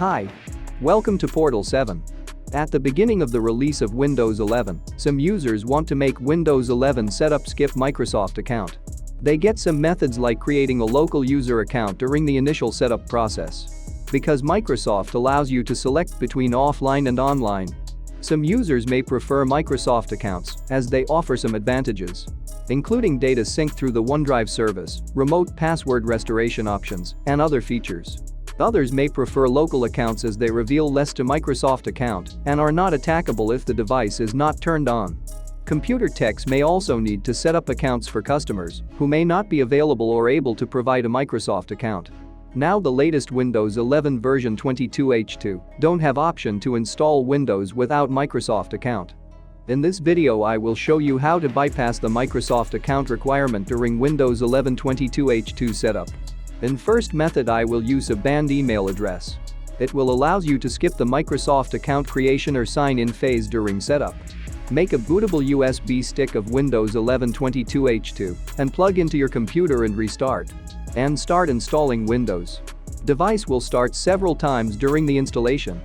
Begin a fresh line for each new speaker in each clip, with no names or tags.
Hi. Welcome to Portal 7. At the beginning of the release of Windows 11, some users want to make Windows 11 setup skip Microsoft account. They get some methods like creating a local user account during the initial setup process. Because Microsoft allows you to select between offline and online. Some users may prefer Microsoft accounts as they offer some advantages, including data sync through the OneDrive service, remote password restoration options, and other features. Others may prefer local accounts as they reveal less to Microsoft account and are not attackable if the device is not turned on. Computer techs may also need to set up accounts for customers who may not be available or able to provide a Microsoft account. Now the latest Windows 11 version 22H2 don't have option to install Windows without Microsoft account. In this video I will show you how to bypass the Microsoft account requirement during Windows 11 22H2 setup. In first method I will use a banned email address. It will allows you to skip the Microsoft account creation or sign-in phase during setup. Make a bootable USB stick of Windows 11 22H2 and plug into your computer and restart. And start installing Windows. Device will start several times during the installation.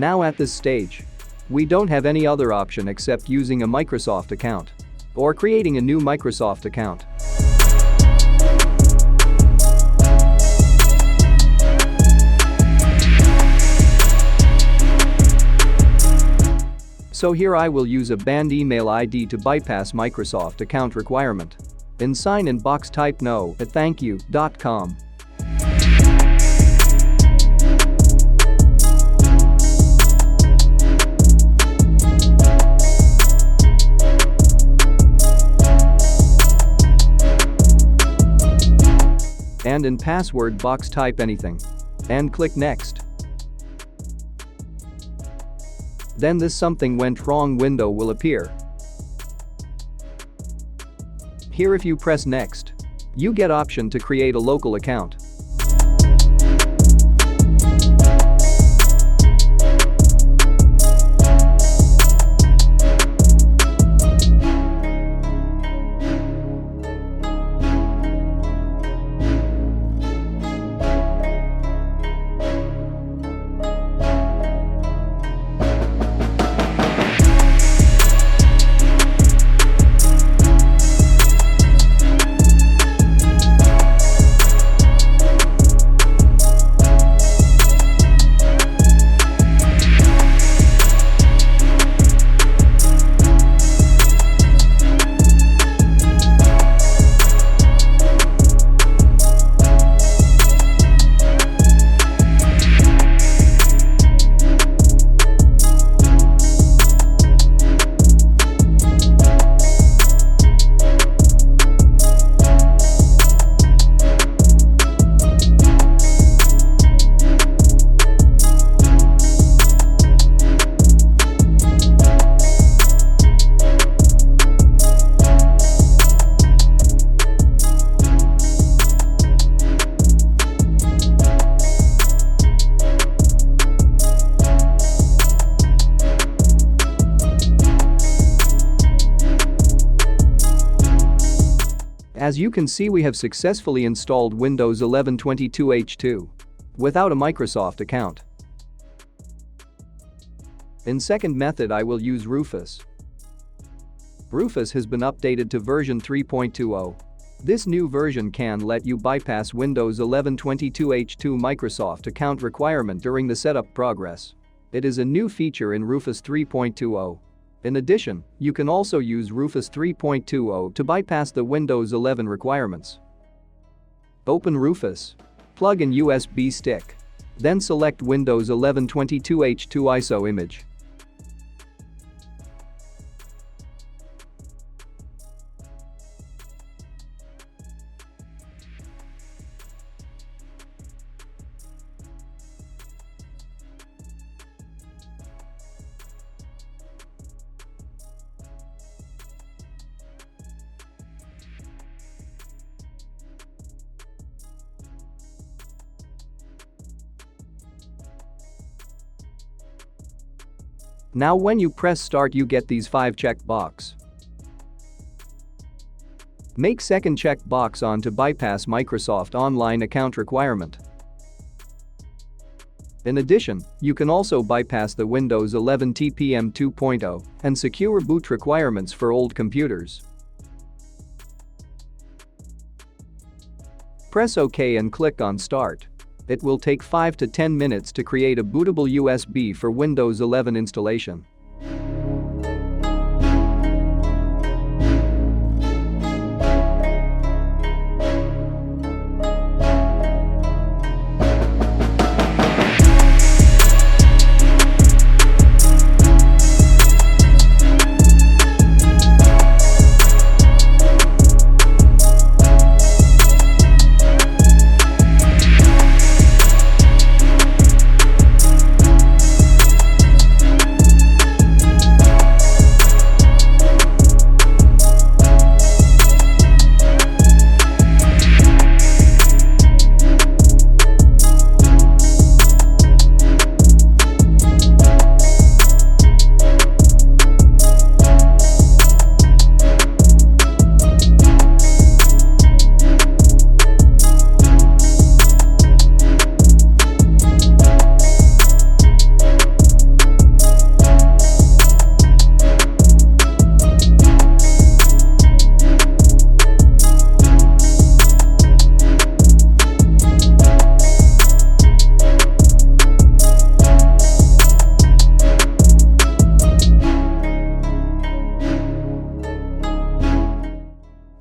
Now at this stage, we don't have any other option except using a Microsoft account or creating a new Microsoft account. So here I will use a banned email ID to bypass Microsoft account requirement. In sign-in box type no at thankyou.com. And in password box type anything. And click next. Then this something went wrong window will appear. Here if you press next, you get option to create a local account. As you can see, we have successfully installed Windows 11 22H2 without a Microsoft account. In second method I will use Rufus. Rufus has been updated to version 3.20. This new version can let you bypass Windows 11 22H2 Microsoft account requirement during the setup progress. It is a new feature in Rufus 3.20. In addition, you can also use Rufus 3.20 to bypass the Windows 11 requirements. Open Rufus. Plug in USB stick. Then select Windows 11 22H2 ISO image. Now when you press start you get these 5 check box. Make second check box on to bypass Microsoft Online account requirement. In addition, you can also bypass the Windows 11 TPM 2.0 and secure boot requirements for old computers. Press OK and click on Start. It will take 5 to 10 minutes to create a bootable USB for Windows 11 installation.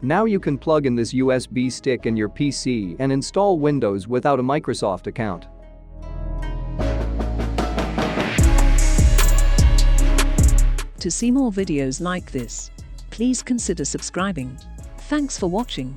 Now you can plug in this USB stick in your PC and install Windows without a Microsoft account.
To see more videos like this, please consider subscribing. Thanks for watching.